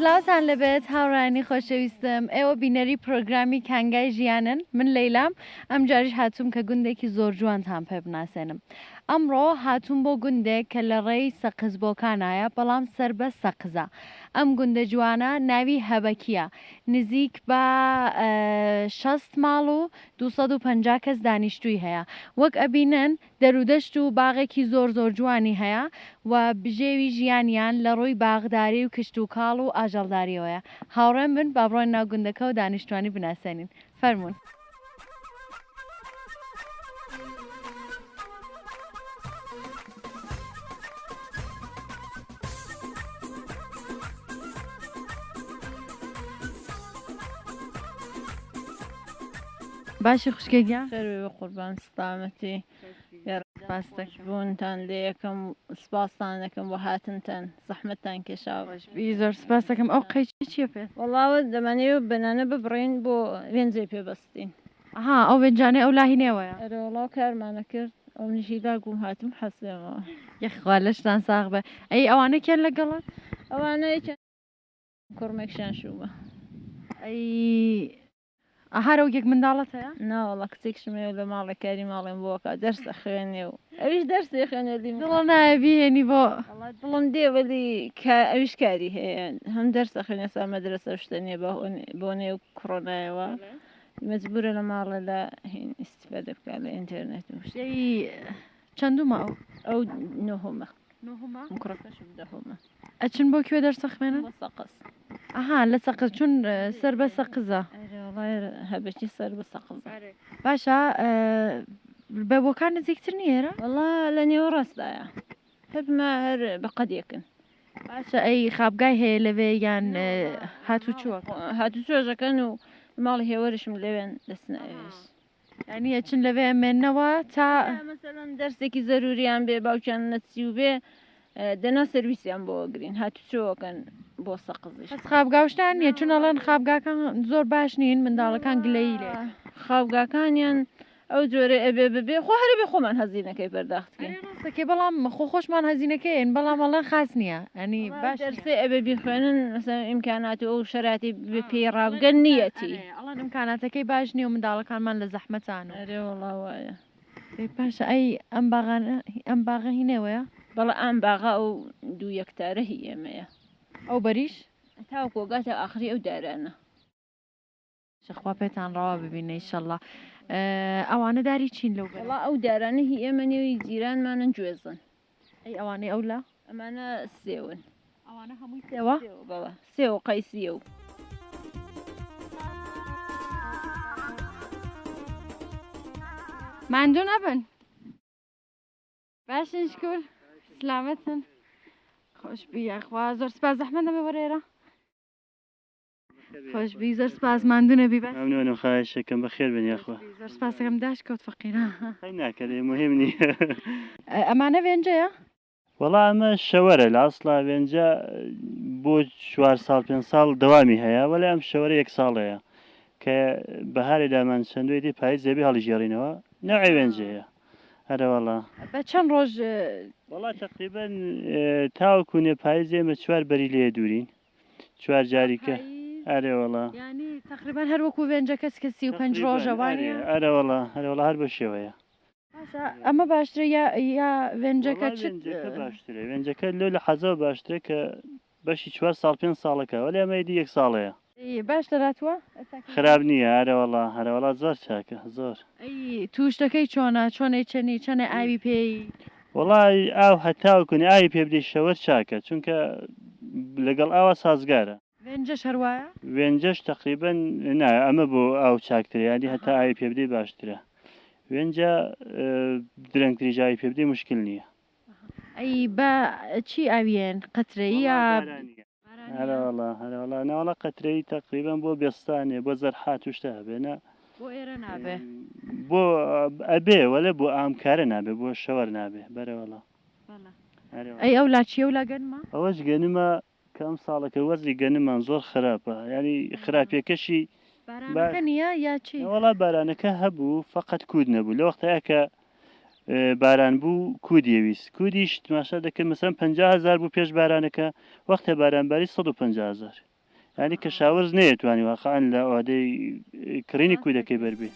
سلااوان لەبێت هاوڕانی خۆشەویستم ئێوە بینەری پرۆگرامی کانگای ژیانن من لەیلام ئەم جاریش هاتووم کە گوندێکی زۆر جوانتان پێ بناسێنم ئەمڕۆ هاتووم بۆ گوندێک کە لە ڕێی سەقزبۆکانایە بەڵام سەر بە سەقزە ئەم گوندە جوانە ناوی هەبەکیە نزیک بە 6 ماڵ و 250 کەس دانیشتووی هەیە وەک ئەبینن دەرودەشت و باغێکی زۆر جوانی هەیە و بژێوی ژیانیان لە ڕووی باغداری و کشت و کاڵ و ئاژەڵداریەوەیە هاوڕێن بن با بڕۆین ناو گوندەکە و دانیشتوانی بناسێنین فەرمونون. باشی خوشکێکیان خێر قوربان سلامەتی بوونتان لێ یەکەم سپاسان دەکەم بۆ هاتنتان زەحمەتتان کێشاوەش زۆر سپاس دەکەم ئەو قەیچی چیە پێ وەڵاوە دەمانەوە بەنانە ببڕین بۆ وێنجێ پێبەستین ئەها ئەو وێنجانێ ئەو لاهی نێوەیە ئەرە وەڵاو کارمانە کرد ئەو نشیدا گوم هاتم حەسێەوە یەخوا لەشتان ساغ بە ئەی ئەوانە کێن لەگەڵت ئەوانە کوڕمێکشان شووبە ئەی ئەهارە و یەک منداڵەت هەیە ناوەڵە کچێکشمێ لە ماڵی کاری ماڵێن بۆکە دەرسە خوێنێ و ئەویش دەرسی خوێنێدی دڵ نایبیێنی بۆ دڵم دێوەلی ئەویش کاری هەیە هەم دەرسە خوێنێ سا مەدرسە شتێنێ بۆ نێو کوڕۆنایەوە مەجبورە لە ماڵە لە ئیسیفادە بکات لە ئینتەرنێت و چەندومە ئەو نۆهۆمە کوڕەکەشم دەهۆمە ئەچن بۆ کوێ دەرسە خوێنن سەقس ئەها لە سەقز چون سەر بە سەقزە هەبەتی سەر بە سەقز باشە بە بۆکان نزیکتر نیێرە وڵا لە نێوە ڕاستایە هەبمە هەر بەقەدێکن باشە ئەی خابگای هەیە لەوێ یان هاتوو چووە هاتوو چۆژەکەن و ماڵی هێوەرشم لەوێن دەستناوێش ینی ئەچن لەوێ ئەمێننەوە تا مەسەڵەن دەرسێکی زەروریان بێ باوکیان نەچی و بێ دەنا سەرویسیان بۆ گرین هاتوو چۆکەن بۆ سەقزش خابگاوشتان نیە چون ئەڵێن خابگاکان زۆر باش نین منداڵەکان گلەی لێ خابگاکانیان ئەو جۆرە ئەبێ ببێ خۆ هەرە بێ خۆمان هەزینەکەی پەرداختکەین ڕاستەکەی بەڵام خۆشمان هەزینەکەین بەڵام ئەڵێن خاص نییە ئەنی باش دەرسێ ئەبێ بیخوێنن مەسەن ئیمکاناتی ئەو شەراتی پێی ڕابگەن نیەتی ئەڵەن ئیمکاناتەکەی باش نییە و منداڵەکانمان لە زەحمەتان ئەرێ وەڵا وایە پاشە ئەی ئەم باغە هینەوەیە بەڵە ئەم باغا ئەو دوو یەکتارە هی ئێمەیە ئەو بەریش تا کۆگاتە ئاخری ئەو دارانە شەخوا پێتان ڕاوە ببینە ئیشەڵڵا ئەوانە داری چین لەو بەڵا ئەو دارانە هی ئێمە نێوی جیرانمانن گوێزن ئەی ئەوانەی ئەو لە ئەمانە سێون ئەوانە هەمووی سێوە بەڵە سێ و قەیسیە و ماندوو نەبن باشن شکر سلامەتن خۆشبی یاخوا زۆر سپاس زەحمەت نەبێ وەرێرە خۆشبی زۆر سپاس ماندوو نەبی باش ممنونم خواهشەکەم بەخێر بن یاخوا زۆر سپاسەکەم داش کەوت فەقیرە خەی ناکەێ مهم نییە ئەمانە وێنجەیە وەڵام ئەمە شەوەرە لە ئاسڵا وێنجە بۆ 4 ساڵ 5 ساڵ دەوامی هەیە وەڵێ ئەم شەوەرە 1 ساڵەیە کە بەهاری دامان چەندوێتی پای زێبی هەڵیژێڕینەوە نەوەی وێنجەیە هەرەوەڵا بە چەند ڕۆژ وڵا تقریبن تاوەکوونێ پای زێمە 4 بەری لێ دوورین 4 جاریکە ئەرێوەڵا ینی تقریبان هەروەکو وێنجە کەس کە 35 ڕۆژەوانە ئەرەوەڵا هەرەوەڵا هەر بە شێوەیە ئەمە باشترە یا وێنجەکە باشترە وێنجەکە لێ لە حەزەوە باشترە کە بەشی 4 ساڵ 5 ساڵەکە وەلی ئەمەیدی 1 ساڵەیە باش دەراتوە خراپ نییە هەرەوەڵا هەرەوەڵا زۆر چاکە زۆر ئەی توشتەکەی چۆنە چۆنەی چەنە ئاوی پێی وڵی ئاو هەتاوکوونی ئاوی پێ بدەی شەوەر چاکە چونکە لەگەڵ ئاوە سازگارە وێنجە شەروایە وێنجەش تقریبن نایە ئەمە بۆ ئاو چاکترە ینی هەتا ئاوی پێ بدەی باشترە وێنجە درەنگتری جاوی پێ بدەی مشکل نییە ئەی بە چی ئاویێن قەترەیە هەرەوەڵا هەرەوەڵا ناوەڵە قەترەی تقریبان بۆ بێستانێ بۆ زەرحات توشتە هەبێنە بۆ ئێرە نابێ بۆ ئەبێ وەلە بۆ ئامکارە نابێ بۆ شەوەر نابێ بەرەوەڵا ئەی ئەو لاچیە و لا گەنمە ئەوەش گەنمە کەم ساڵەکە وەرزی گەنمان زۆر خراپە ینی خراپیەکەشی نیە یا چی وەڵا بارانەکە هەبوو فقط کود نەبوو لە وەختەیە کە باران بوو کودیەویست کودیش تماشا دەکەن مەسەن 50,000 بوو پێش بارانەکە وەختە بارانباری 150,000 ینی کەشاوەرز نەیەتوانی واقعان لە ئەوادەی کڕینی کودەکەی بەربێ.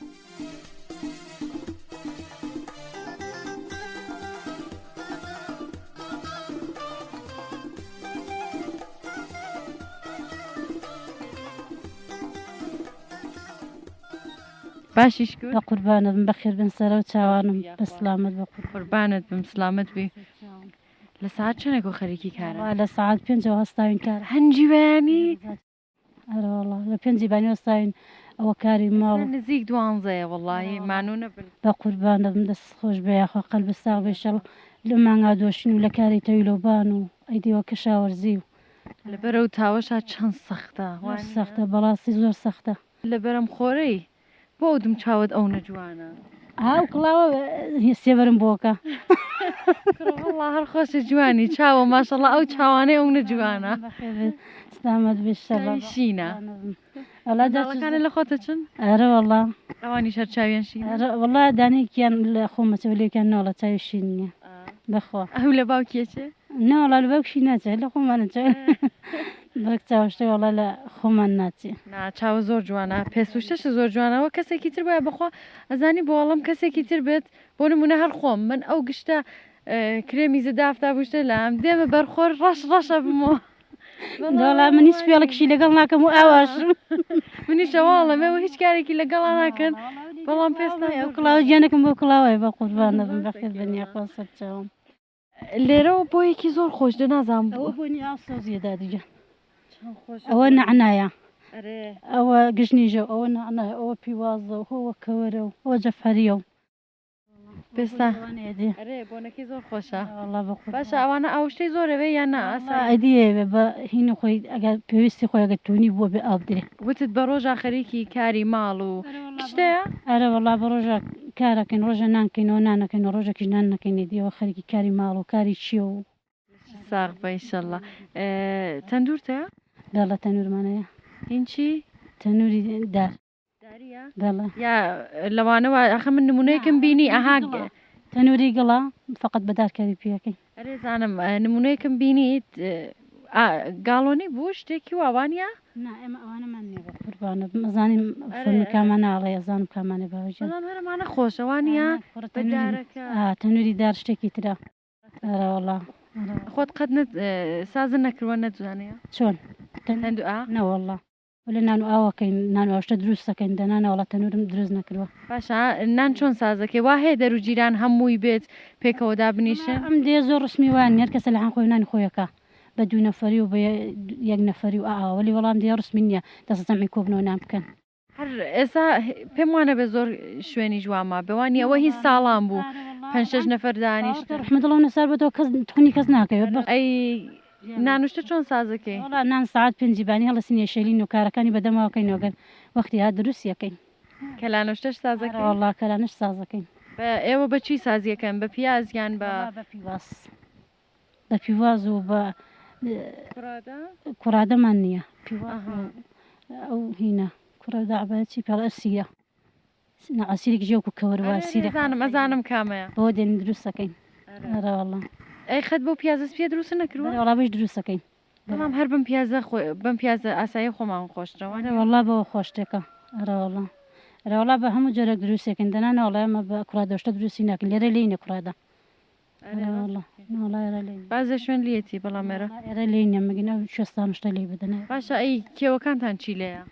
باشیش کرد بقربانت بن بخير بن سرا وتعاونم بسلامت بقربان قوربانت بم سلامت بی لە ساعت چەندێک و خەریکی کارە على ساعات 5 هستاين كار هەنجی بەیانی أرى والله لبنزي باني وستاين أو كاري مال نزیک دوانزەیە وڵی مانوونە بن بقربانت بن دس خوش بيا أخو قلب الساغ إن شاء الله لما قعدوشين ولا كاري تويلو بانو أيدي وكشاور زيو لەبەرە و تاوەشا چەند سەختە سخته بلاصي زور سخته لەبەرم خۆرەی بۆ دم چاوت ئەو نەجوانە هاو كلاوة هي سيبرن بوكا والله هەر خۆشە جوانی چاوە ماشەڵە ئەو چاوانەی ئەو نەجوانە استعمد بالشر شینە والله داڵەکانە لە خۆتە چن أرى والله ئەوانی شەر چاویان شینە والله داني كان الأخوة تولي كان نولا تايشيني بخوا ئەو لە باوکێچێ نولا الباكشي ناتي الأخوة ما ناتي درك تاوشتي والله لا أخوة ما ناتي چاوە زۆر جوانە پێسوشتەش زۆر جوانەوە کەسێکی تر بە بخوا ئەزانی بۆ وەڵام کەسێکی تر بێت بۆ نمونە هەر خۆم من ئەو گشتە کرێمی زدافتا بشتە لام دێمە بەرخۆر ڕەشە بمەوە والله من يسفي لك شي لقال ناكم وأواش منی شەواڵەمەوە هیچ کارێکی لەگەڵا ناکەن بەڵام پێستا وكلاو جانكم بوكلاوي بقربان بخير بني أخوة سبتهم لێرەوە بۆ یەکی زۆر خۆش دە نازانم أو بني أصلا زيادة ديجا أو نعنايا أو قشنيجو أو نعنايا أو بيوازو هو كورو هو جفريو پێستا دي بۆنەکەی زۆر خۆشە والله بقربان باشە ئەوانە ئەوشتەی زۆرەوەی یان ئەدیێ بە هینە خۆی ئەگەر پێویستی خۆی ئەگەر تونی بووە بێ ئابدرێ وتت بە ڕۆژە خەریکی کاری ماڵ و شتەیە ئەرە وەڵا بە ڕۆژە کارەکەین ڕۆژە نانکەینەوە نانەکەین ڕۆژێکیش نان نەکەین دیەوە خەریکی کاری ماڵ و کاری چیە و ساغ بەئیشەڵڵا تەندورتە دەڵە تەنورمانەیە هینچی تەنوری دار داریە دەڵە یا لەوانەوە ئەخە من نمونەیەکم بینی ئەها تەنوری گڵا فقط بەدارکاری پێەکەین ئەرێزانم نمونەیەکم بینیت گاڵۆنی بوو شتێکی واوانە ئێمە ئەوانەمان نیە بە قوربانە مەزانیم کامان ناڵێ ئەزانم کامانێ باوجان هەرمانە خۆشەوانە تەنوری دار شتێکی ترا ئەرە وەڵا خۆت قەت سازن نەکردوە نەتوانەیە چۆن هەندو نەوەڵا ولا نان ئاوەکەین نان ئەوشتە دروستەکەین دەنانەوەڵا تەنورم دروست نەکردوە باشە نان چۆن سازەکەی وا هەیە دەروجیران هەمووی بێت پێکەوە دابنیشن ئەم دێ زۆر ڕسمی وان هەر کەسە لە هەم خۆی نانی خۆیەکە بە دوو نەفەری و بە یەک نەفەری و ئاوەلی وەڵام دێ ڕسمی نییە دەسەمی کۆبنەوە نام بکەن هەر ئێستا پێم وانە بێ زۆر شوێنی جوامە بەوانی ئەوە هیچ ساڵام بوو 5 نەفەر دانیشت رحمەتڵەو نەسەر بەتەوە کەس تونی کەس ناکەوێت ئەی نانوشتە چۆن سازەکەی وڵا نان ساعت پێنجیبانی هەڵە سنیە شەلین و کارەکانی بەدەماوەکەینەوەگەن وەختی ها دروستیەکەین کەلانوشتەش سازەکەی وڵا کەرانش سازەکەین ئێوە بە چی سازیەکەن بە پیازیان بە پیواز بە پیواز و بە کوڕادەمان نییە ئەو هینە کوڕداعبەتی پێڵ ئەسیە عسیرێکی ژێوک و کەوەروە سیرەزانم ئەزانم کامەیە بۆ دێن دروستەکەین وەڵام ئەی خەت بۆ پیازە پێ دروست نەکردوە وڵا بەش دروستەکەین بەڵام هەر بم پیازە بم پیازە ئاسایی خۆمان خۆشتەوە وڵا بەوە خۆشتێکە ئەرەوەڵا ئەرەوەڵا بە هەموو جۆرە دروستێکن دەنانە وڵایمە بە کوڕادەشتە دروستی ناکەین لێرە لینە کوڕادا بازە شوێن لێتی بەڵام مێرە ئێرە لینە مەگەن ئەو شێستانشتە لێ بدەنێ باشە ئەی کێوەکانتان چی لەیە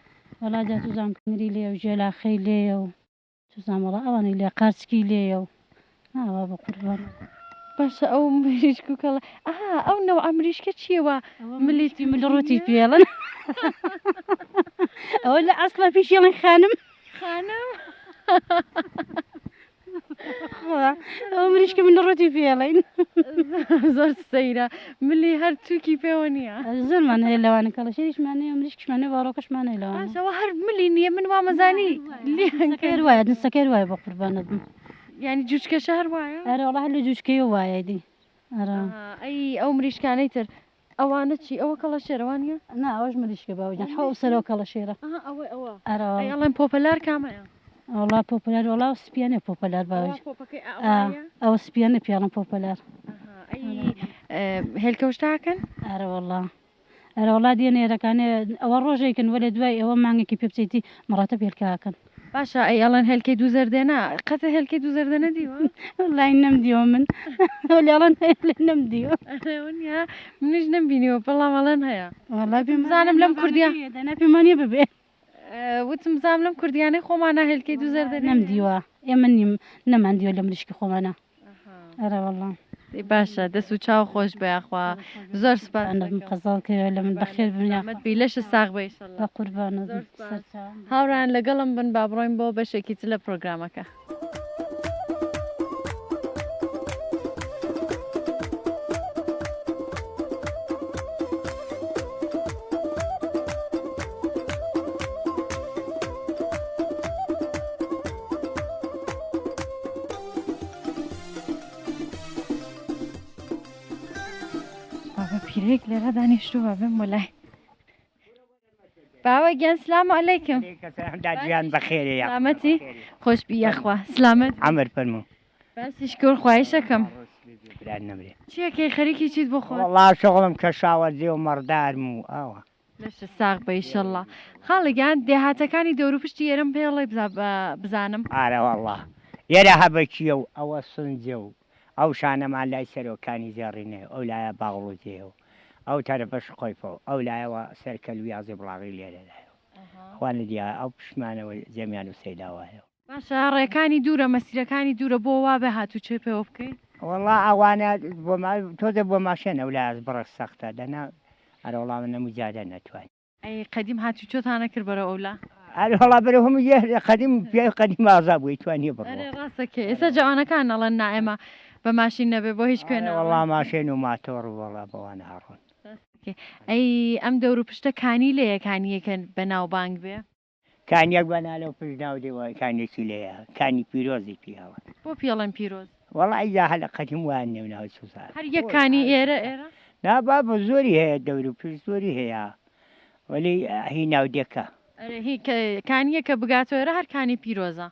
وڵا جا توزانکردنی لێ و ژێلاخەی لێە و توزانڵە ئەوانەی لێ قارچکی لێە و ناوا بە قوربان باشە ئەو مریشک و کەڵە ئەو نەوە ئەمریشکە چیەوە ملیتی ملڕوتی پێڵن ئەوە لە ئەسڵە پیشێڵن خانم ئەو مریشکە من ڕۆتی پێڵین زۆر سەیرە ملی هەر تووکی پێوە نییە زۆرمان هەیە لەوانە کەڵە شێریشمانەیە مریشکشمانە باڕۆکەشمانە لەوانەوە هەر ملی نییە من وامەزانی لێکەر وایە دەستەکەر وایە بە قوربانت بم ینی جوچکەشە هەر وایە ئەرەوەڵا هەر لە جوچکەی وایە دی ئەی ئەو مریشکانەی تر ئەوانە چی ئەوە کەڵە شێرەوانە نا ئەوش مریشکە باوجان حەو سەرەوە کەڵە شێرە ئەڵێن پۆپەلار کامەیە وڵا پۆپەلار وڵا سپیانە پۆپەلار باوج ئەو سپیانە پیاڵم پۆپەلار هێلکەوشتاکەن ئارە وڵا ئەرە وڵات دیێنێرەکانێ ئەوە ڕۆژێکن وەلێ دوای ئەوە مانگێکی پێ بچیتی مەڕاتە پێرکاکەن باشە ئەی ئەڵەن هەلکەی دوو زەردێنە قەتە هەلکەی دوو زەردەنە دیوە لای نەمدیوە من لێڵەن لێ نەمدیوە ونیا منیش نەمبینیوە بەڵام ئەڵەن هەیە وڵای بزانم لەم کوردیا دەنا پێمانە ببێ وتم بزانم لەم کوردیانەی خۆمانە هەلکەی دوو زەردەنە نەمدیوە ئێمە نیم نەماندیوە لە مریشکی خۆمانە ئەرە وەڵام باشە دەست و چاو خۆش بەیاخوا زۆر سپاس قەزاڵ کرد لە من بەخێر بنیا بی لەش ساغ بە ئیشەڵا بە قوربانە هاوڕان لەگەڵم بن با بڕۆین بۆ بەشێکی تر لە پرۆگرامەکە پیرێک لێرە دانیشتووە بم وەلای باوە گیان سلام عەلەیکم دادیان بەخێرە سلامەتی خۆش بیەخوا سلامەت ئەمر فەرموو باسی شکر خواهشەکەم بران نەبرێ چیەکەی خەریکی چیت بۆ خۆت وەڵا شەغڵم کە شاوەرجێ و مەڕدارم و ئەوە لەشە ساغ بە ئیشەڵا خاڵێکیان دێهاتەکانی دەور و پشتی ئێرەم پێڵێ بزانم ئارە وەڵا ئێرە هەبەکیە و ئەوە سنجە و ئەو شانەمان لای سەرۆکانی زێڕینێ ئەو لایە باڵۆزیە و ئەو تەرەفەش خۆیفەوە ئەو لایەوە سەرکەلویازی بڵاغی لێرەدایە خوان لە دیە ئەو پشمانەوە جەمیان و سەیداوایە باشە ڕێەکانی دوورە مەسیرەکانی دوورە بۆ وا بە هاتوو چێ پێوە بکەین وەڵا ئەوانە تۆزە بۆ ماشێنە و لاز بڕە سەختە دەنا ئەرە وەڵامە نەموجادە نەتوانین ئەی قەدیم هاتوو چۆتانە کرد بەرە ئەولا ئەرە وەڵا بەرە هەموو قەدیم پێ قەدیم ئازا بووی توانیە بڕۆ ئەرێ ڕاستەکە ئێستا جوانەکان ئەڵەن نائێمە بە ماشین نەبێ بۆ هیچ کوێنە وەڵا ماشێن و ماتۆڕ وەڵا بەوانە هەڕۆن ئەی ئەم دەور و پشتە کانی لەیەکانیەکەن بە ناوبانگ بێ کانیەک بەنالە و پشت ناو دێوە کانێکی لەیە کانی پیرۆزی پیاوە بۆ پیاڵەن پیرۆز وەڵا ئیجا هەلە قەدیم وان نێو ناو سوسار هەر یەک کانی ئێرە ئێرە نابا بە زۆری هەیە دەور و پشت زۆری هەیە وەلی هی ناو دێکە ئەرێ هی کانیە کە بگاتۆێرە هەر کانی پیرۆزە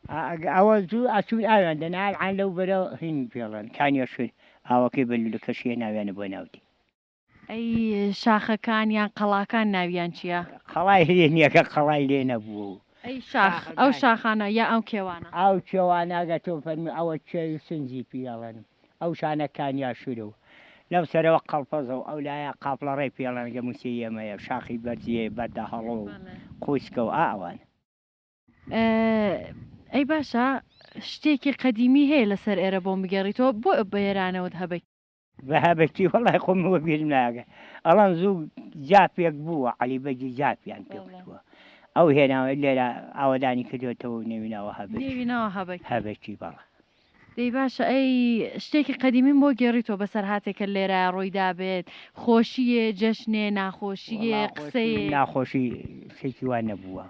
ئەوە زوو ئەسوون ئاویان دەنال لەو بەرە هین پێڵەن کانیە شوێن ئاوەکەی بەلو لە کەشیە ناویانە بۆ ناودی ئەی شاخەکان یان قەڵاکان ناویان چییە؟ خەڵای لێ نییەکە خەڵای لێ نەبوو ئەی شاخ ئەو شاخانە یا ئەو کێوانە ئەو کێواناگە تۆ فەرمی ئەوە چێوی سنجی پیاڵێنم ئەو شانەکانیا شورە و لەو سەرەوە قەڵپەزە و ئەو لایە قاپڵەڕێ پێڵەنگە موسی ئێمەیە شاخی بەرجێ بەردە هەڵۆ و قوچکە و ئاوان ئەی باشە شتێکی قەدیمی هەیە لەسەر ئێرە بۆ بگەڕیتەوە بۆ بەێرانەوەت هەبێت بە هەبێتی وەڵای خۆمەوە بیرم ناگە ئەڵەن زوو جاپێک بووە عەلی بەجی جاپیان پێ بووە ئەو هێناوە لێرە ئاوەدانی کردوێتەوە و نێوینەوە نێوینەوە هەبێت هەبێتی بەڵە دەی باشە ئەی شتێکی قەدیمین بۆ گێڕیتەوە بەسەر هاتێکە لێرە ڕوویدا بێت خۆشیە جەشنێ ناخۆشیە قسەیە ناخۆشی شێکی وان نەبووە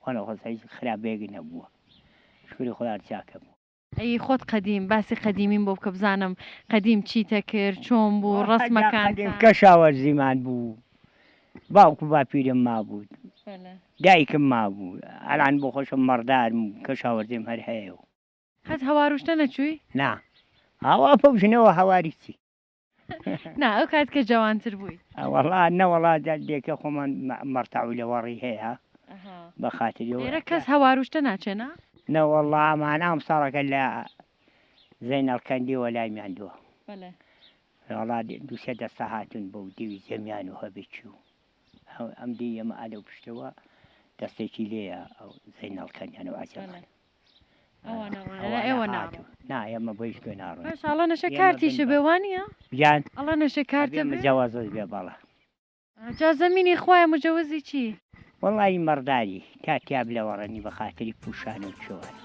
وانە خۆی خراپێکی نەبووە شکری خۆیان چاکە بوو ئەی خۆت قەدیم باسی قەدیمین بۆ بکە بزانم قەدیم چیتە کرد چۆن بوو ڕسمەکان کە شاوەرزیمان بوو باوکو باپیرم مابوو دایکم مابوو ئەلان بۆ خۆشم مەڕدارم کە شاوەرزیم هەر هەیە و قەت هەواروشتە نەچووی؟ نا هاوا پەوژنەوە هەواری چی نا ئەو کات کە جوانتر بووی وەڵا نەوەڵا دێکە خۆمان مەرتاوی لەوەڕی هەیە بە خاتریەوە لێرە کەس هەواروشتە ناچێنا؟ نەوەڵا ئەمانام ساڵەکە لە زەینەڵکەندیەوە لای میاندووە وەڵا دووسێ دەستە هاتون بەو دیوی زەمیان و هەبێکی و ئەم دی ئەمە ئالەو پشتەوە دەستێکی لێیە ئەو زەینەڵکەندیانەوە ئاجەڵان ئێوە ناڕۆ نا ئێمە بۆ هیچ کوێ ناڕۆین باش ئەڵە نەشە کارتیشە بێوانە؟ بیان ئەڵە نەشە کارتە جیاوازە بێ بەڵە جا زەمینی خۆیان مجەوزی چی؟ وەڵی مەڕداری تا تیاب لەوەڕەنی بە خاتری پوشان و چوان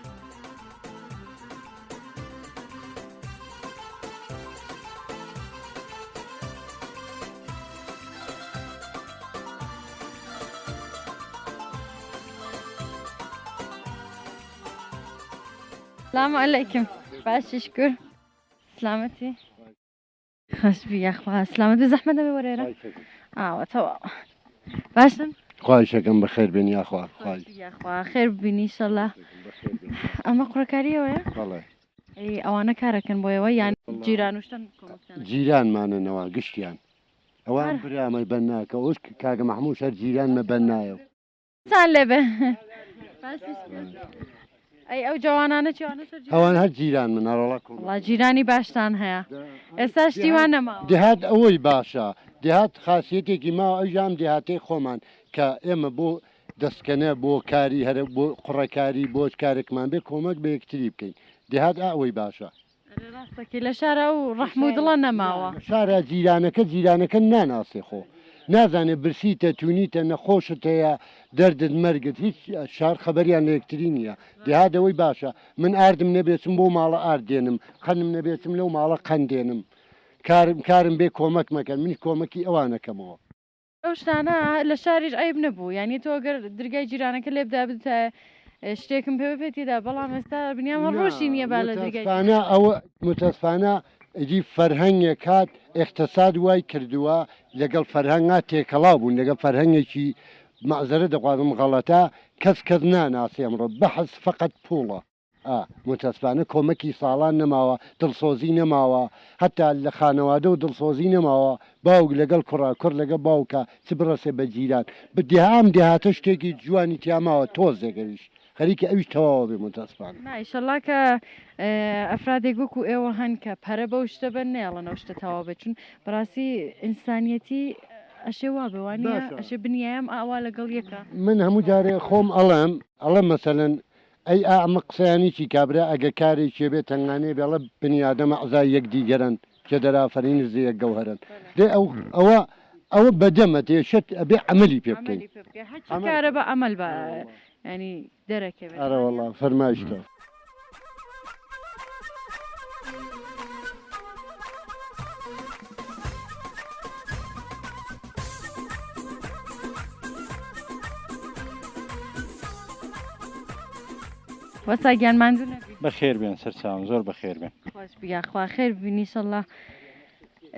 السلام عليكم باش شكر سلامتي خاش بي اخوة سلامت بزحمة دبي وريرة وتوا باشن خواهشكم بخير بين يا اخوة يا اخوة خير بيني ان شاء الله اما قرا كاريه ويا والله اي اوانا كاركن بويا يعني جيران وشتن جيران معنا نوا قشتيان ئەوان برامە بەناکە ئەوش کاگە مەحموود هەر جیرانمە بەنایە چان لێبێ ئەی ئەو جوانانە چیوانە ئەوان هەر جیران من هەڕۆڵە کوڵ وڵا جیرانی باشتان هەیە ئێستا شتیوان نەماوە دەهات ئەوەی باشە دەهات خاصیەتێکی ماوە ئەوژام دەهاتەی خۆمان کە ئێمە بۆ دەستکەنە بۆ کاری هەرە بۆ قوڕەکاری بۆ کارێکمان بێ کۆمەک بە یەکتری بکەین دەهات ئەوەی باشە ڕاستەکەی لە شارە و ڕەحمودڵە نەماوە شارە جیرانەکە ناناسێ خۆ نازانێ برسیتە تونیتە نەخۆشت هەیە دەردت مەرگت هیچ شار خەبەریان لە یەکتری نییە دەهادەوەی باشە من ئاردم نەبێتم بۆ ماڵە ئاردێنم قەنم نەبێتم لەو ماڵە قەندێنم کارم بێ کۆمەک مەکەن منی کۆمەکی ئەوانەکەمەوە ئەو شتانە لە شاریش ئەیب نەبوو یعنی تۆ گەر درگای جیرانەکە لێبدا بتە شتێکم پێ بێتیدا بەڵام ئێستا بنیامە ڕۆژی نییە با لە درگای ئەوە متەسفانە ئەجی فەرهەنگێک کات اقتصاد وای کردووە لەگەڵ فەرهەنگا تێکەڵاو بوون لەگەڵ فەرهەنگێکی مەعزەرە دەخوازم غەڵەتە کەس ناناسی ئەمڕۆ بەحەز فقط پوڵە متەسفانە کۆمەکی ساڵان نەماوە دڵسۆزی نەماوە هەتا لە خانەوادە و دڵسۆزی نەماوە باوک لەگەڵ کوڕ لەگە باوکە چ بڕەسێ بە جیران بدیام دێهاتە شتێکی جوانی تیاماوە تۆزێگەویش خەریکە ئەویش تەواوە بێ متەسفان ئایشەڵا کە ئەفرادێک وەکو ئێوە هەن کە پەرە بەو شتە بەر نێڵەنە شتە تەواو بێت چون بەڕاستی ئینسانیەتی ئەشێ وا بوانە ئەشێ بنیایم ئاوا لەگەڵ یەکە من هەموو جارێ خۆم ئەڵەم مەسەلەن ئەی ئەمە قسەیانیی کابرا ئەگە کارێکی بێت تەنگانێ بێڵە بنیادەمە ئەزای یەک دیگەرن کە دەرافەرین زیەک گەوهرن دێ ئەوە بەدەمە تێشت ئەبێ عملی پێ بکەین کارە بە ئەمەل بە ینی دەرەکەوێت ئەرە وەڵا فەرمایشتە وەسا گیانماندوو نەبی بەخێر بێن سەرچاوم زۆر بەخێر بێن خۆش بگاخوا خێر بینیشەڵە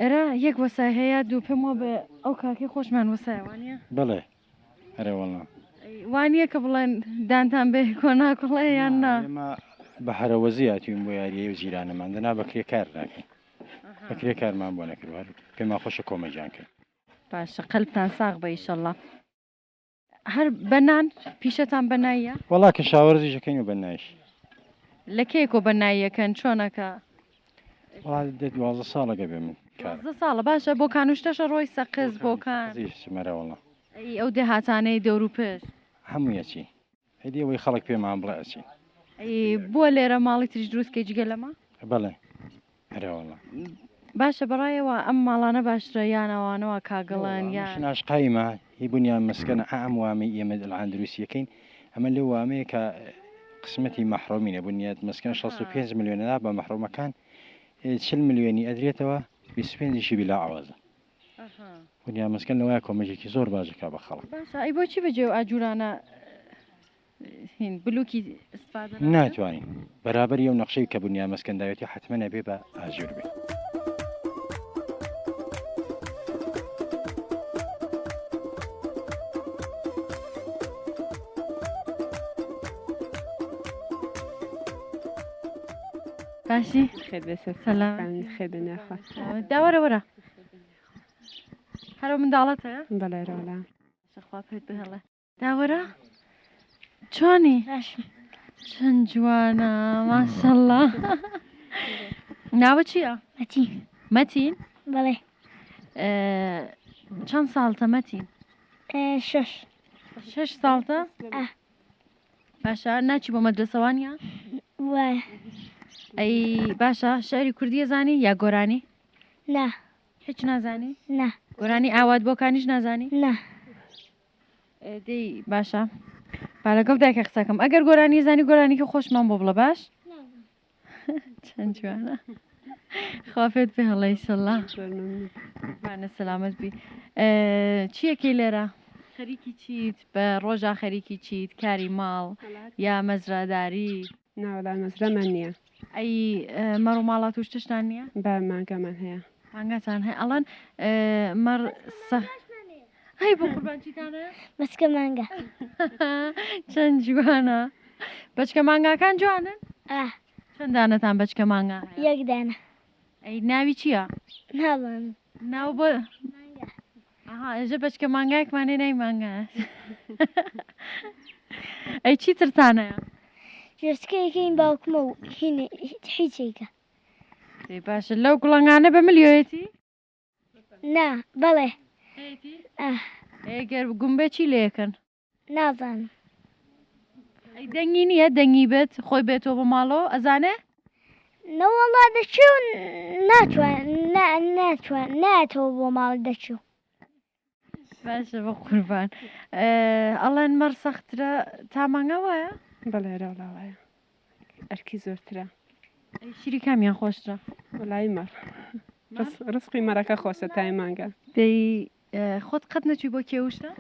ئێرە یەک وەسای هەیە دوو پێمەوە بە ئەو کاکەی خۆشمان وەسایوانە بڵێ ئەرێ وەڵام وانە کە بڵێن دانتان بێ کۆناکڵێ یان نا ئێمە بە هەرەوەزی هاتوین بۆ یاریە و جیرانەمان دەنا بەکرێ کار ناکەین بەکرێ کارمان بۆ نەکردوار پێما خۆشە کۆمەجان کرد باشە قەلبتان ساغ بە ئیشەڵە هەر بەنان پیشەتان بەنایە وەڵا کە شاوەرزی ژەکەین و بەنایش لە کێکۆ بەناییەکەن چۆنەکە وڵا دێت 12 ساڵەگە بێ من کار 12 ساڵە باشە بۆ کانوشتەشە ڕۆی سەقز بۆکان سمەرە وەڵا ئەو دێهاتانەی دەور و پێش هەموویەچی هەدی ئەوەی خەڵک پێمان بڵێ ئەچین بووە لێرە ماڵی تریش دروستکەی جگە لەمە بەڵێ ئەرێ وەڵا باشە بەڕایەوە ئەم ماڵانە باشترە یانەوانەوە کاگەڵان یان ناشقایمە هی بنیان مەسکەنە ئەم وامی ئێمە دڵان دروستیەکەین ئەمە لێ وامەیە کە قسمەتی مەحڕۆمینە بنیاد مەسکەن 65 میلیۆنەدا بە مەحڕۆمەکان 40 میلیۆنی ئەدرێتەوە 25 بلا ئاوازە بنیان مەسکەن لەوەیە کۆمەژێکی زۆر باشەکە بە خەڵک باشە ئەی بۆچی بەجێ و ئاجورانە هین بلوکی استفادە ناتوانین بەرابەر ئەو نەخشەی کە بنیان مەسکەنداوێتی حتممە نەبێ بە ئاژور بێت باشی خێر بێسەر سەلام خێر بناخوا داوەرە وەرە هەرو منداڵەت هەیە بەڵێرەوەلا خوا پێت بهێڵێ داوەرە چۆنی چەند جوانە ماشەڵڵا ناوە چییە مەتین مەتین بەڵێ چەند ساڵتە مەتین 6 6 ساڵتە باشە ناچی بۆ مەدرسەوانیە وایە ئەی باشە شاری کوردیە زانی یا گۆرانی نا هیچ نازانی نا گۆرانی ئاوات بۆکانیش نازانی نا دەی باشە با لەگەڵ دایکە قسەکەم ئەگەر گۆرانی زانی گۆرانیکە خۆشمان بۆ بڵە باش چەند جوانە خوافێت پێ هەڵی سەڵا بانە سەلامت بی چیەکەی لێرە خەریکی چیت بە ڕۆژا خەریکی چیت کاری ماڵ یا مەزراداری ناوەڵا مەزرەمان نییە ئەی مەڕ و ماڵات و شتشتان نییە با مانگەمان هەیە مانگاتان هەیە ئەڵەن مەڕ هەی بۆ قوربانچیتانە بەسکە مانگە چەند جوانە بەچکە مانگاکان جوانن چەندانەتان بەچکە مانگا یەک دانە ئەی ناوی چییە ناڵم ناو بە ئەها ئێژە بەچکە مانگایەکمانێ نای مانگایە ئەی چی ترتانەیە جرسکەیەکەین باوکمە و هیچێکە باشە لەو گوڵنگانە بە ملیۆیەتی نا بەڵێ ئەگەر گومبە چی لێکن نازانم ئەی دەنگی نییە دەنگی بێت خۆی بێتەوە بە ماڵەوە ئەزانێ نەوەڵا دەچوو ناتوان ناتەوە بۆ ماڵ دەچوو باشە بە قوربان ئەڵێن مەڕ سەخترە تا مانگا وایە بەڵێ ڕەوڵاوایە ئەرکی زۆرترە ئەی شیری کامیان خۆشترە وەڵای مەڕ ڕسقی مەڕەکە خۆشە تای مانگە دەی خۆت قەت نەچووی بۆ کێوشتە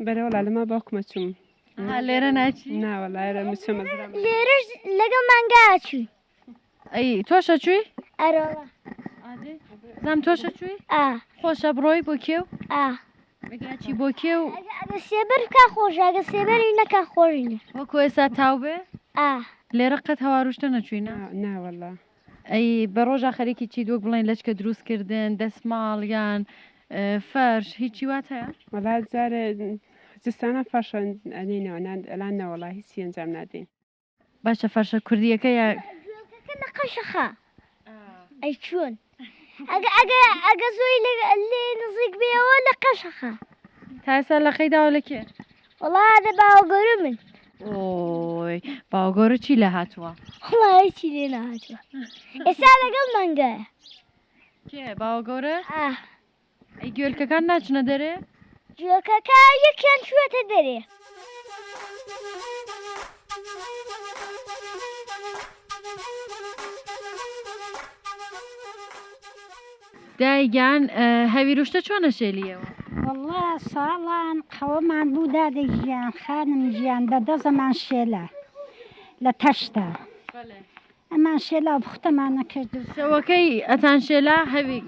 بەرەوەڵا لەما باوکمە چوم لێرە ناچی ناوەڵایرە مچمە لێرەش لەگەڵ مانگا چووی ئەی تۆشە چووی ئەرۆڵا زام تۆشە چووی خۆشە بڕۆی بۆ کێو مگاچی بۆ کێو ئەگە سێبەر کا خۆش ئەگە سێبەری نەکا خۆشینە وەکو ئێستا تاو بێ لێرە قەت هەواروشتە نەچووینە ناوەڵا ئەی بە ڕۆژە خەرێکی چی دووەک بڵێن لەچکە دروستکردن دەسماڵ یان فەرش هیچی وات هەیە وەڵا جارێ جستانە فەرشە ئەنێنەوە ئەلان نەوەڵا هیچی ئەنجام نادەین باشە فەرشە کوردیەکە یا نەقەشەخە ئەی چۆن ئەگە زۆی لێ نزیک بێەوە لە قەشەخە تاسا لە خەیداوە لە کێ وڵا دە باوەگەورە من ئۆی باوگۆرە چی لە هاتووە وڵای چی لێ نەهاتووە ئێستا لەگەڵ مانگایە کێ باوگۆرە ئەی گوێلکەکان ناچنە دەرێ جوێکەکە یەکیان چوێتە دەرێ دایگیان هەویروشتە چۆنە شێلیەوە والله ساڵان قەوەمان بوو دادەژیان خانم ژیان بەدەزەمان شێلە لە تەشتا ئەمان شێلا بختەمانە کرد شەوەکەی ئەتان شێلا هەوی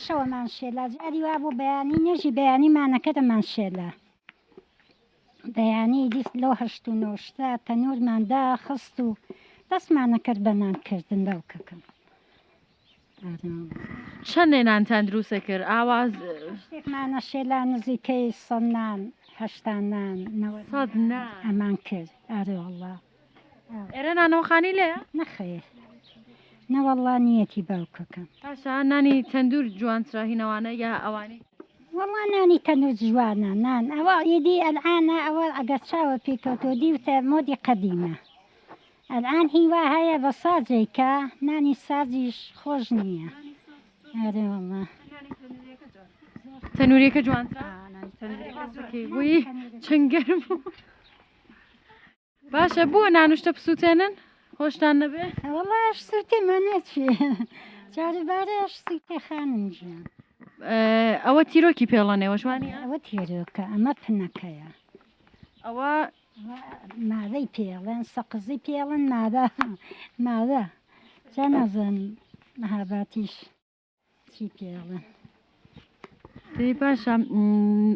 شەوەمان شێلا جاری وا بوو بەیانی نێژی بەیانیمانەکە دەمان شێلا بەیانی دیست لەو هەشت و نۆشتا تەنورماندا خست و دەستمانە کرد بەنان کردن باوکەکەم چەند نێنانتان دروستە کرد ئاواز شتێکمانە شێلا نزیکەی سەدنان هەشتانان ئەمان کرد ئارێ وەڵڵا ئێرە نانەوەخانی لێە نەخێر نەوەڵڵا نیەتی باوکەکەم پاشا نانی تەندور جوانترا هینەوانە یا ئەوانی والله نانی تەنور جوانە نان ئەوە ئیدی ئەلعانە ئەوە ئەگەر چاوە پێکەوتۆ دیوتە مۆدی قەدیمە الآن هیوا هەیە بە سازێکە نانی سازیش خۆش نییە ئارێ وەڵڵا تەنوریەکە جوانترا بووی چەند گەرم باشە بووە نانوشتە پسووتێنن خۆشتان نەبێ والله سووتێمە نەچێ جاربارەش سووتێ خانم ژیان ئەوە تیرۆکی پێڵەنێوە جوانی ئەوە تێرۆکە ئەمە پنەکەیە ئەوە مادەی پێڵێن سەقزی پێڵن مادە جا نەزانم مەهاباتیش چی پێڵن دەی باشە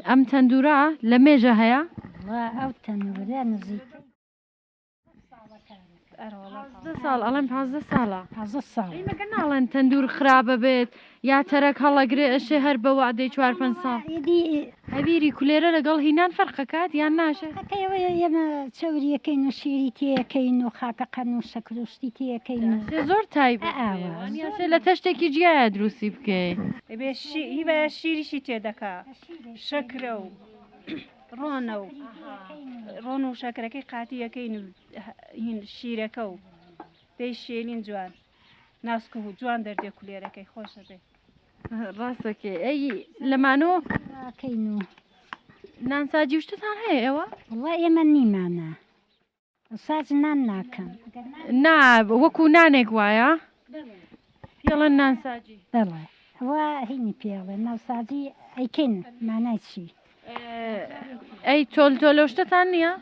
ئەم تەندورە لە مێژە هەیە ئەو تەنورە نزیک ساڵ ئەڵێن 15 ساڵە 15 ساڵ مەگە ناڵێن تەندور خراپە بێت یا تەرەک هەڵەگرێ ئەشێ هەر بە وعدەی 4-5 ساڵ هەبیری کولێرە لەگەڵ هینان فەرقەکات یان ناشێت ئێمە چەوریەکەین و شیری تێەکەین و خاکە قەن و شەکروشتی تێەکەین زۆر تایبێ لە تەشتێکی جیایە دروستی بکەیت هیبە شیریشی تێدەکا شەکرە و ڕۆنە و ڕۆن و شەکرەکەی قاتیەکەین هین شیرەکە و دەی شێلین جوان ناسکە و جوان دەردێ کولێرەکەی خۆشە بێ ڕاستەکێ ئەی لەمانۆکەین و نانساجی شتتان هەیە ئێوە وڵا ئێمە نیمانە ساز نان ناکەم نا وەکو نانێک وایە پێڵەن نانساجی بەڵێ ئەوە هینی پێڵێ ناوسازی ئەیکەین مانای چی ئەی تۆلتۆلە شتتان نییە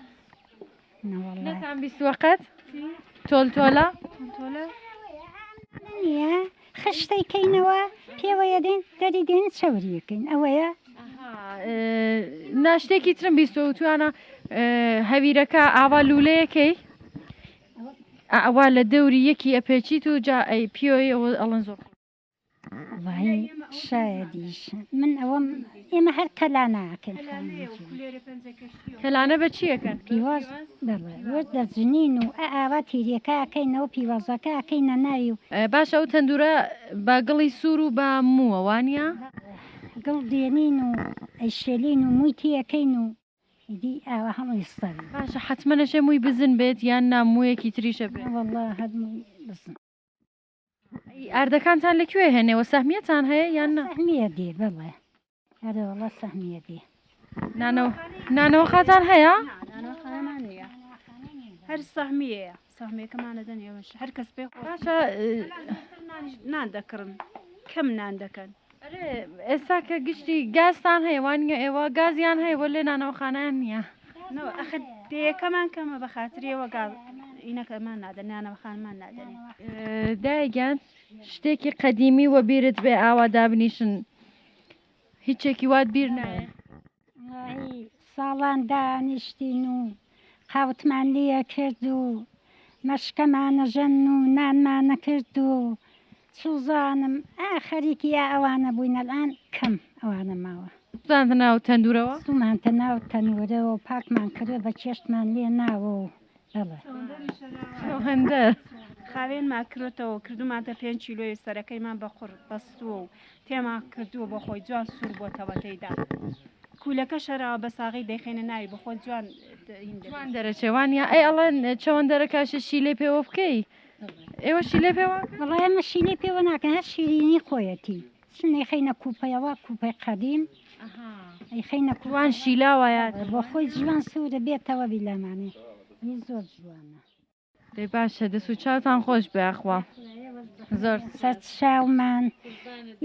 نەتان بیستوەقەت تۆلتۆلە نییە خشتەیکەینەوە پێوەیە دێن دەری دێن چەوریەکەین ئەوەیە ناشتێکی ترم بیستەوە توانە هەویرەکە ئاوا لولەیەکەی ئەوە لە دەوری یەکی ئەپێچیت و جا ئەی پیۆی ئەوە ئەڵەن زۆر وای شایدیش من ئەوەم ئێمە هەر کەلا ناکەن کەلانە بە چیەکەن پیواز دەڵێ وەک دەجنین و ئاوا تیرەکەکەینەوە پیوازەکەکەینە ناوی و باشە ئەو تەندورە بە گڵی سوور و بە مووە وانە گڵ دێنین و ئەیشێلین و مووی تیەکەین و ئیدی ئاوا هەمووی سەر باشە حتممە نەشێ مووی بزن بێت یان ناموویەکی تریشە بێت والله هەرمووی بزن ئاردەکانتان لەکوێ هێنێەوە سەهمیەتان هەیە یان سەهمیە دێ بڵێ هەرە وڵە سەهمیە دێ نانەوە خاتان هەیە هەر سەهمیەیە سەهمێکەمانە دەنێوەش هەر کەس پێ باشە نان دەکڕن کەم نان دەکەن ئێستا کە گشتی گازتان هەیە وانگە ئێوە گازیان هەیە بۆ لێ نانەوە خانیان نییە ئەخ دەیەکەمان کەمە بە خاتریەوە گاڵ ئینەکەمان نادەن نانەوە خانمان نادەنێ دایگیان شتێکی قەدیمی وە بیرت بێ ئاوا دابنیشن هیچێکی وات بیر نایە ساڵان دانیشتین و قاوتمان لێە کرد و مەشکەمانە ژەن و نانمانە کرد و سوزانم خەریکی یا ئەوانە بووینە الان کەم ئەوانە ماوە زانتە ناو تەندورەوە سومانتە ناو تەنورەوە و پاکمان کردو بە چێشتمان لێ ناوە و بڵێ هەندە خاوێن ماکرۆتەوە کردومانتە 5 کیلۆی سەرەکەیمان بە قوڕ بەستووە و تێما کردووە بە خۆی جوان سوور بۆتەوە تێیدا کولەکە شەراوە بە ساغی دەیخێنە ناوی بە خۆی جوان دەرەچێوانە ئەی ئەڵەن چەوەن دەرەکاشە شیلێ پێوە بکەی ئێوە شیلێ پێوە بەڵێ ئەمە شیلێ پێوە ناکەن هەر شیرینی خۆیەتی سنەی خەینە کوپەیەوە کوپەی قەدیم ئەی خەینە کووان شیلاوایە بۆ خۆی جوان سوورە بێتەوە بیلەمانێ زۆر جوانە دەی باشە دەست و چاوتان خۆش بێخوا زۆر سەر چاومان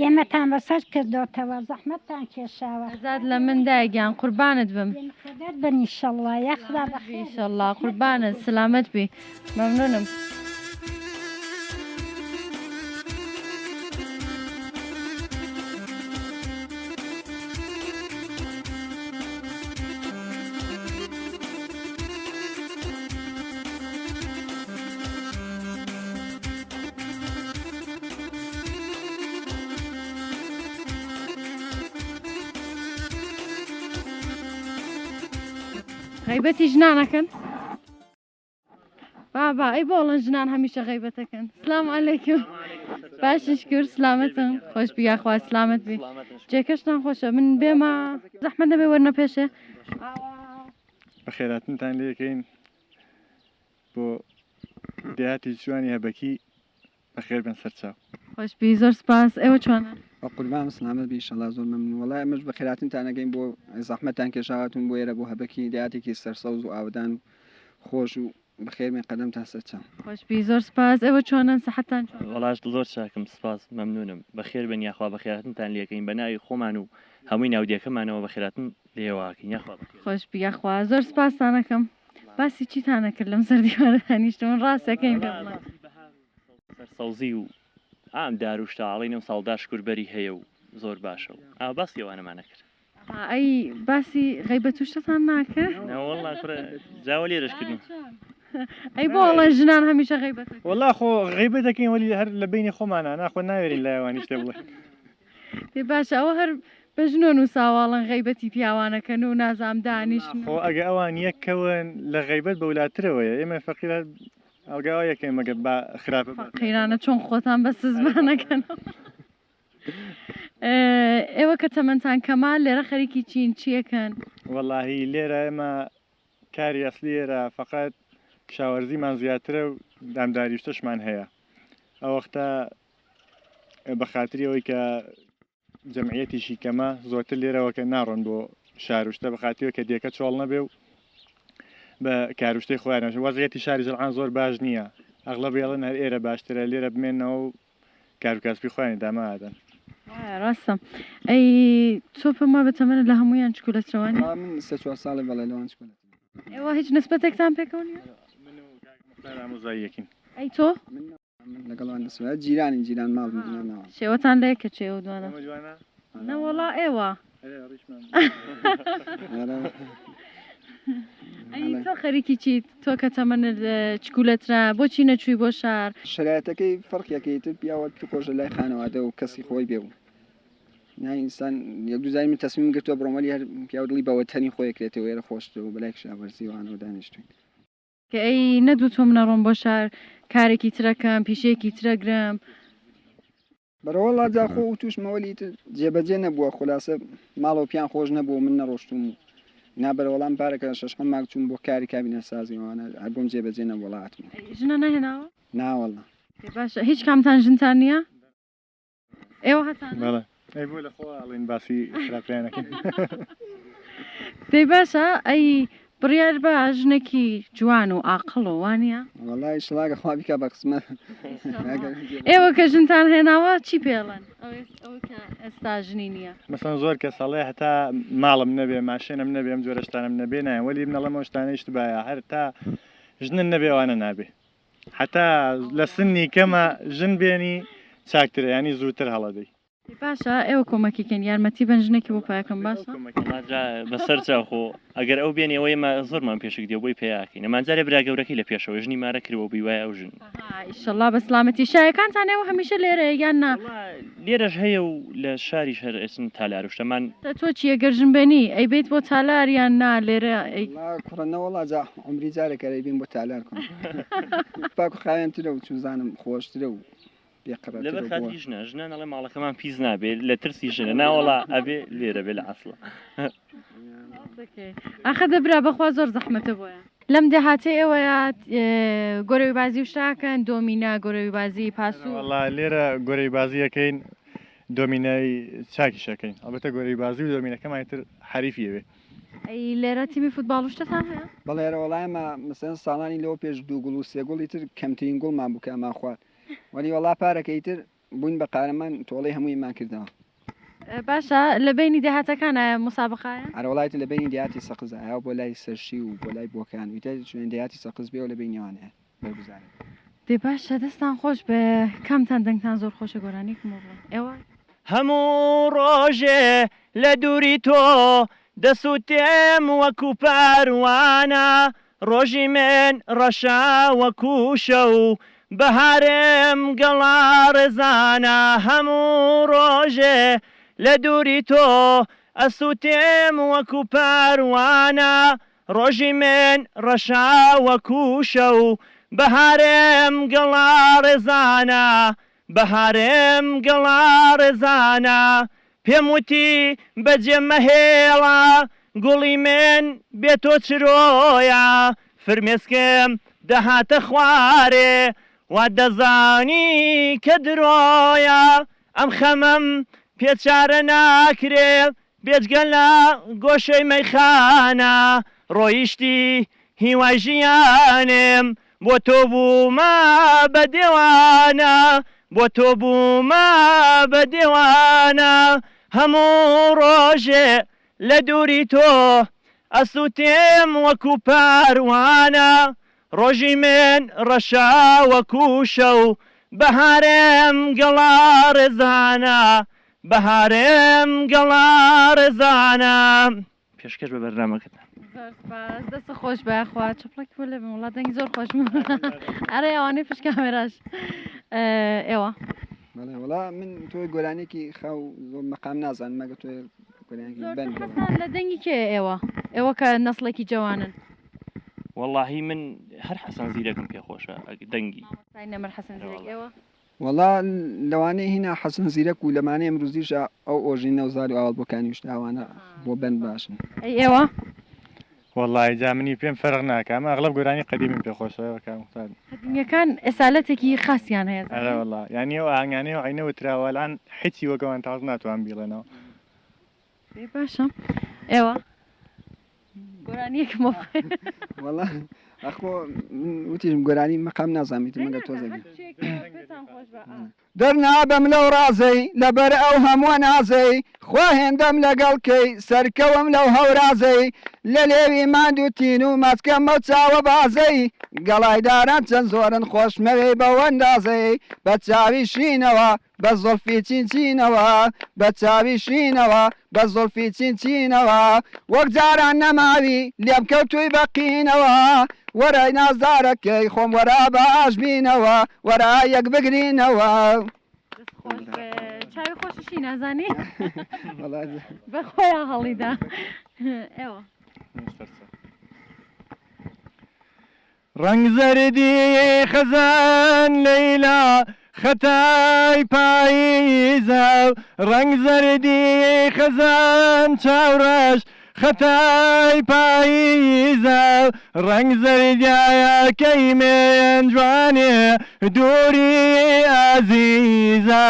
ئێمەتان بەسەر کردوتەوە زەحمەتتان کێشاوە زاد لە من دایگیان قوربانت بم خدات بن ئینشەڵڵا یا خدا بەخێر ئینشەڵڵا قوربانت سلامت بی مەمنونم غیبەتی ژنانەکەن بابا ئەی بۆڵن ژنان هەمیشە غیبەتەکەن سلام عەلەیکم باشش کرد سلامەتم خۆش بی یاخوا سلامت بی جێکەشتان خۆشە من بێمە زەحمەت دەبێ وەرنە پێشێ بەخێراتنتان لێکەین بۆ دەهاتی جوانی هەبەکی بەخێر بن سەرچاو خۆش بی زۆر سپاس ئێوە چۆنە قوربان سلامت بی ئینشەڵڵا زۆر مەمنون وەڵای ئەمەش بەخێراتنتان ئەگەین بۆ زەحمەتتان کێشاواتون بۆ ئێرە بۆ هەبەکی دەهاتێکی سەرسەوز و ئاودان و خۆش و بەخێرمێ قەدەمتان سەرچاو خۆش بی زۆر سپاس ئێوە چۆنن سەحەتتان وەڵاش زۆر چاکم سپاس مەمنونم بەخێر بن یاخوا بەخێراتنتان لێکەین بە ناوی خۆمان و هەمووی ناودیەکەمانەوە بەخێراتن لێواکەین یاخوا خۆش بی یاخوا زۆر سپاسانەکەم باسی چیتانە کرد لەم سەر دیوارە دانیشتون ڕاستەکەین پێ بڵێ سەرسەوزی و ئام داروشتا ئاڵین و ساڵدا شکوربەری هەیە و زۆر باشە و باسی ئەوانەمانە کرد ئەی باسی غیبەت و شتتان ناکرد وەڵا جاوە لێرەشکردن ئەی بۆڵە ژنان هەمیشە غیبەت وەڵا خۆ غیبەت دەکەین وەلی هەر لە بینی خۆمانە ناخۆ ناوێرین لایوانی شتێ بڵێ دێ باشە ئەوە هەر بە ژنۆن و ساواڵن غیبەتی پیاوانەکەن و نازام دانیشن خۆ ئەگە ئەوان یەکەون لە غیبەت بەولاترەوەیە ئێمە فەقیرە ئەوگاوە یەکەین مەگە با خراپە قەیرانە چۆن خۆتان بە سزمانەکەنەوە ئێوە کە تەمەنتان کەمال لێرە خەریکی چین چیەکەن وەڵاهی لێرە ئێمە کاری ئەسلی ئێرە فقط کشاوەرزیمان زیاترە و دامداری شتەشمان هەیە ئەو وەختە بە خاتری ئەوەی کە جەمعیەتیشی کەمە زۆرتر لێرەوە کە ناڕۆن بۆ شاروشتە بە خاتریەوە کە دیەکە چۆڵ نەبێ و بە کاروشتەی خۆیان وەزعەتی شاری جەڵعان زۆر باش نییە ئەغڵب بێڵن هەر ئێرە باشترە لێرە بمێنەوە و کاروکاسبی خۆیان دامادەن ڕاستە ئەی تۆ پێما بەتەمەنە لە هەمویان چکولەترەوانی من سێ چوار ساڵی بەڵێ لەوان چکولەت ئێوە هیچ نسبەتێکتان پێکەونیە ئامۆزاییەکین ئەی تۆ لەگەڵوان دەسوات جیرانی جیران ماڵ شێوەتان لە یەکە چێوە دوانە نەوەڵا ئێوە تۆ خەریکی چیت تۆ کە تەمەنت چکولەترا بۆچی نەچووی بۆ شار شرایەتەکەی فەرقیەکەی تر پیاوە تو خۆشە لای خانەوادە و کەسی خۆی بێ و یانی ئینسان یەک دوو زاری من تەسمیم گرتووە بڕۆمەلی هەر پیاودڵی بەوەتەنی خۆی کرێتەوە وێرە خۆشتەوە بەلای کشاوەرزیوانەوە دانیشتوین کە ئەی نەدوو تۆ منەڕۆم بۆ شار کارێکی ترەکەم پیشەیەکی ترەگرم بەرەوەڵا جاخۆ و توشمەوەلی تر جێبەجێ نەبووە خولاسە ماڵەوە پیان خۆش نەبووە من نەڕۆشتوم و نابەرەوەڵام پارەکە 6 ماک چوون بۆ کاری کابینە سازیوانە هەربووم جێبەجێ نەوەڵاتم ژنە نەهێناوە ناوەڵا باشە هیچ کامتان ژنتان نییە ئێوە هەتان بەڵێ ئەی بۆ لە خۆ ئەڵێن باسی خراپیانەکەن دەی باشە ئەی بڕیار بە ژنێکی جوان و عاقڵ و وانە وەڵای شڵاگە خوا بیکە بە قسمە ئێوە کە ژنتان هێناوە چی پێڵێن ئەوە کە ئێستا ژنی نییە مەسەن زۆر کە ساڵێ هەتا ماڵم نەبێ ماشێنم نەبێ ئەم جۆرە شتانم نەبێ نایە وەلی منەڵەمە شتانەی شتبایە هەر تا ژنن نەبێوانە نابێ حتا لە سنی کەمە ژن بێنی چاکترە ینی زووتر هەڵەدەی باشە ئێوە کۆمەکیکەن یارمەتی بن ژنێکی بۆ پایەکەم باشە بەسەر چاخۆ ئەگەر ئەو بێنی ئەوەی زۆرمان پێشک دێ بۆی پێیاکەین ئەمانجارێ برا گەورەکەی لە پێشەوە ژنی مارە کردەوە بیوایە ئەو ژن ئیشەڵا بە سلامەتی شایەکانتان ئێوە هەمیشە لێرە یان نا لێرەش هەیە و لە شاریش هەر ئێسن تالاروشتەمان تۆ چیە گەرژن بێنی ئەی بیت بۆ تالار یان نا لێرە کوڕەنەوەڵا جا عمری جارێکەرەی بین بۆ تالار کۆن پاک و خاوێنترە و چوزانم خۆشترە و لەبەر خاتی ژنە ژنان ئەڵێ ماڵەکەمان پیس نابێت لە ترسی ژنە ناوەڵا ئەبێ لێرە بێ لە عەسڵە ئاخە دەبرا بەخوا زۆر زەحمەتە بۆیە لەم دەهاتێ ئێوەیە گۆرەوی بازی وشتاکەن دۆمینا گۆرەوی بازی پاسوو وەڵا لێرە گۆرەی بازیەکەین دۆمینای چاکیشەکەین ئەڵبەتە گۆرەی بازی و دۆمینەکەمان تر حریفیەوێ ئەی لێرە تیمی فوتباڵ وشتتان هەیە بەڵێرە وەڵایمە مەسەن ساڵانی لەوە پێش 2 گوڵ و 3 گوڵی تر کەمترین گوڵمان بوو کەمان خوارد وەلی وەڵا پارەکەی تر بووین بە قارەمان تۆڵەی هەموویمان کردەوە باشە لە بینی دەهاتەکانە مسابقایە ئەرەوەڵایت لە بینی دیاتی سەقز ئایا بۆ لای سەرشی و بۆ لای بۆکان ویتە شوێن دیاتی سەقز بێ و لە بینیوانەیە بەرگزارە دێ باشە دەستان خۆش بە کامتان دەنگتان زۆر خۆشە گۆرانێکم بڵێ ئێوە هەموو ڕۆژێ لە دووری تۆ دەسووتێم وەکو پاروانە ڕۆژی من ڕەشا وەکو شەو بەهارم گەڵا ڕێزانە هەموو ڕۆژێ لە دووری تۆ ئەسووتێم وەکو پاروانە ڕۆژی من ڕەشا وەکو شەو بەهارم گەڵا ڕێزانە بەهارم گەڵا ڕێزانە پێم وتی بەجێمەهێڵە گوڵی من بێتۆ چرۆیە فرمێسکم دەهاتە خوارێ وا دەزانی کە درۆیە ئەم خەمەم پێچارە ناکرێ بێجگە لە گۆشەی مەیخانە ڕۆیشتی هیوای ژیانم بۆ تۆ بوومە بە دێوانە بۆ تۆ بوومە بە دێوانە هەموو ڕۆژێ لە دووری تۆ ئەسووتێم وەکو پاروانە ڕۆژی من ڕەشا وەکو شەو بەهارم گەڵا ڕێزانە بەهارم گەڵا ڕێزانە پێشکەش بە بەرنامەکەتان دەستە خۆش بەخوا چپڵێک بۆ لێ بم وڵات دەنگی زۆر خۆشم ئەرە ئەوانەی پشت کامێراش ئێوە وڵا من تۆی گۆرانێکی خاو زۆر مەقام نازان مەگە تۆی گۆرانێکی بەن لە دەنگی کێ ئێوە کە نەسڵێکی جوانن واللهی من هەر حەسەن زیرەکم پێخۆشە دەنگی نەمەر حەسەن زیرەک ئێوە وەڵا لەوانەیە هینا حەسەن زیرەک و لەمانەیە ئەمروزیشە ئەو ئۆژینە و زاری ئاوات بۆکانی وشتاوانە بۆ بەن باشن ئێوە والله جامنی پێم فەرق ناکە ئەمە ئەغڵب گۆرانی قەدیمی پێخۆشەوە کامختار قەدیمیەکان ئێسالەتێکی خاصیان هەیە ئەرە والله یعنی ئەو ئاهەنگانەی و عینەوە تراوەلان حیچی وەکەوان تاز ناتوان بیڵێنەوە باشە ئێوە گۆرانیەکم وەڵا ئەخۆ وتیژم گۆرانی مەقام نازانیت مەگە تۆزەگەی دەرنابەم لەو ڕازەی لەبەر ئەو هەمووە نازەی خوا هێندەم لەگەڵکەی سەرکەوم لەو هەورازەی لە لێوی ماندووتین و مەچکەمە چاوە بازەی گەڵایداران چەند زۆرن خۆشمەوەی بەوەندازەی بە چاوی شینەوە بە زۆڵفی چینچینەوە بە چاوی شینەوە بە زۆڵفی چینچینەوە وەک جاران نەماوی لێم کەوتووی بەقینەوە وەرای نازدارەکەی خۆم وەرا باش بینەوە وەرا یەک بگرینەوە چاوی خۆشی چی نازانی وڵات بەخۆیان هەڵیدا ئێوە ڕنگ زەردی خەزان لەیلا خەتای پاییزە ڕنگ زەردی خەزان چاوڕەش خەتای پاییزە ڕنگ زەردایەکەی من جوانێ دووری ئازیزە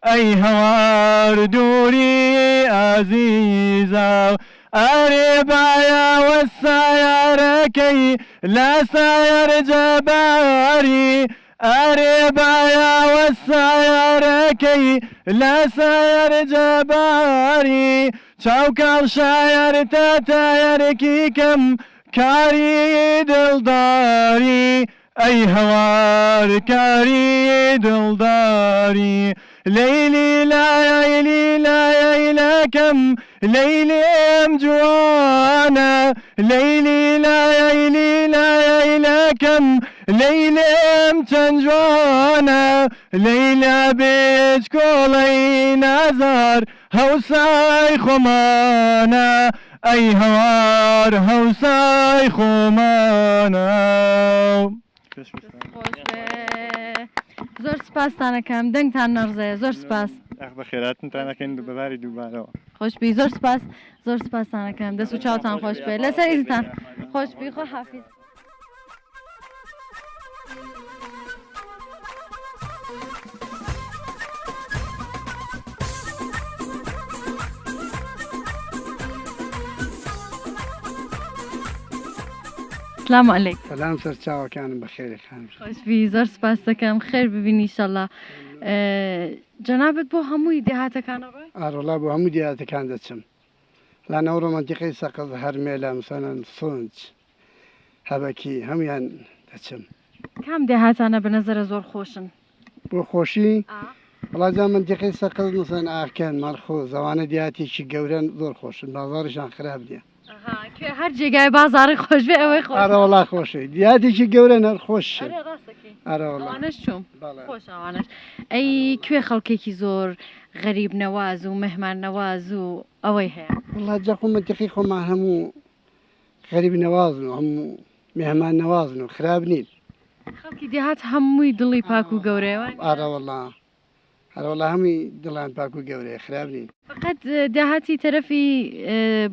ئەی هەوار دووری ئازیزە ئەرێ بایەوە سایارەکەی لە سایەر جەباری ئەرێ بایەوە سایارەکەی لە سایەر جەباری چاوکاڵ شایر تا تایەرێکی کەم کاری دڵداری ئەی هەوار کاری دڵداری لەیلی لایەکەم لەیلێم جوانە لەیلی لایەکەم لەیلێم چەند جوانە لەیلا بێچ کۆڵەی نازار هەوسای خۆمانە ئەی هەوار هەوسای خۆمانە زۆر سپاستانەکەم دەنگتان نەڕزەیە زۆر سپاس بە خێراتتانەکەن بەباری دووبارەوە خۆشبی زۆر سپاس زۆر سپاستانەکەم دەست و چاوتان خۆش بێ لەسەر ئیزتان خۆشبی خۆ حافیز السلام علیکم سلام سەرچاوەکانم بەخێری خانم خۆشبی زۆر سپاس دەکەم خێر ببینی ئینشەڵا جەنابەت بۆ هەمووی دێهاتەکانە ڕۆی ئاڕۆڵا بۆ هەموو دیاتەکان دەچم لا نەوڕۆ منتیقەی سەقز هەرمێلە مسەنەن سونج هەبەکی هەمویان دەچم کام دێهاتانە بەنەزەرە زۆر خۆشن بۆ خۆشی وڵاجان منتیقەی سەقز مسەن ئاکەن مەرخۆ زەوانە دیاتێکی گەورەن زۆر خۆشن بازاڕیشان خراپ دیە هەر جێگای بازاڕی خۆش بێ ئەوەی خۆش ئارەوەڵا خۆشی دیاتێکی گەورە نەر خۆش ئەوانش چوم خۆش ئەوانش ئەی کوێ خەڵکێکی زۆر غەریب نەواز و مەهمان نەواز و ئەوەی هەیە وڵات جەخۆ منتیقی خۆمان هەموو غەریب نەوازن و هەموو مێهمان نەوازن و خراپ نین خەڵکی دێهات هەمووی دڵی پاک و گەورەیەوە ئارەوەڵا هەروەڵا هەمووی دڵان پاک و گەورەیە خراپ نین فقط داهاتی تەرەفی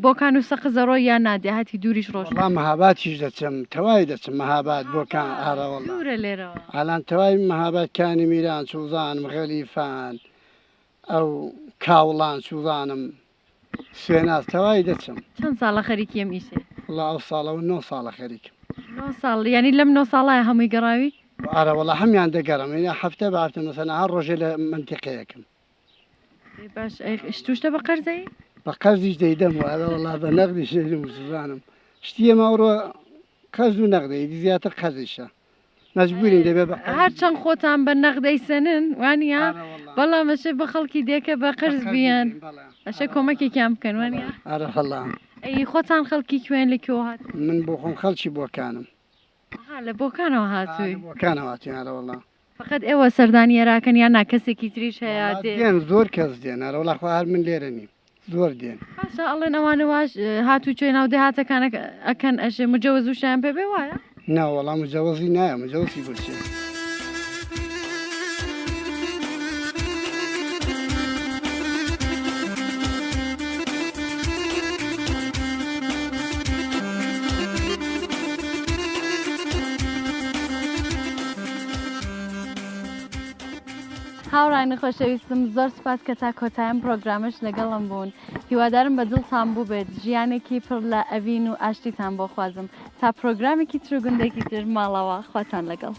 بۆکان و سەقزەڕۆ یان نادێهاتی دووریش ڕۆژ وڵام مەهاباتیش دەچم تەوای دەچم مەهابات بۆکان ئارەوەڵا دوورە لێرەوە ئالان تەوای مەهابەتکانی میران سوزانم غەلیفان ئەو کاوڵان سوزانم سوێناز تەوای دەچم چەند ساڵە خەریکی ئەم ئیشێ وڵا ئەو ساڵە و 9 ساڵە خەریکم 9 ساڵ ینی لەم 9 ساڵایە هەمووی گەڕاوی ئارەوەڵا هەمیان دەگەڕم هەفتە بارتە مەسەنا هەر ڕۆژێ لە منتیقەیەکم باش شتوشتە بە قەرزەی بە قەرزیش دەیدەم و ئەوەڵا بە نەقدی شێرم سوزانم شتی ئەمەوڕۆ قەرز و نەقدەی زیاتر قەرزیشە مەجبورین دەبێ بە هەرچەند خۆتان بە نەقدەی سنن وانە بەڵام ئەشێ بە خەڵکی دێکە بە قەرز بیان ئەشە کۆمەکێکیان بکەن وانە ئارەهەڵا ئەی خۆتان خەڵکی کوێن لەکوێ هات من بۆ خۆم خەڵکی بۆکانم لە بۆکانەوە هاتووی بۆکانەوە هاتووی ئارەوەڵا فقط ئێوە سەردانیێراکەن یان ناکەسێکی تریش هەیە دێن زۆر کەس دێن ئارەوەڵا خۆ هەر من لێرە نیم زۆر دێن باشە ئەڵێن ئەوانە واش هاتوو کوێ ناو دێهاتەکانە ئەکەن ئەشێ مجەوەز و شیان پێ بێ وایە ناوەڵام مجەوەزی نایە مجەوەزی بچێ هاوڕانی خۆشەویستم زۆر سپاس کە تا کۆتاییم پرۆگرامش لەگەڵم بوون هیوادارم بە دڵتان بوو بێت ژیانێکی پڕ لە ئەڤین و ئاشتیتان بۆ خوازم تا پرۆگرامێکی تر و گوندێکی تر ماڵەوە خواتان لەگەڵ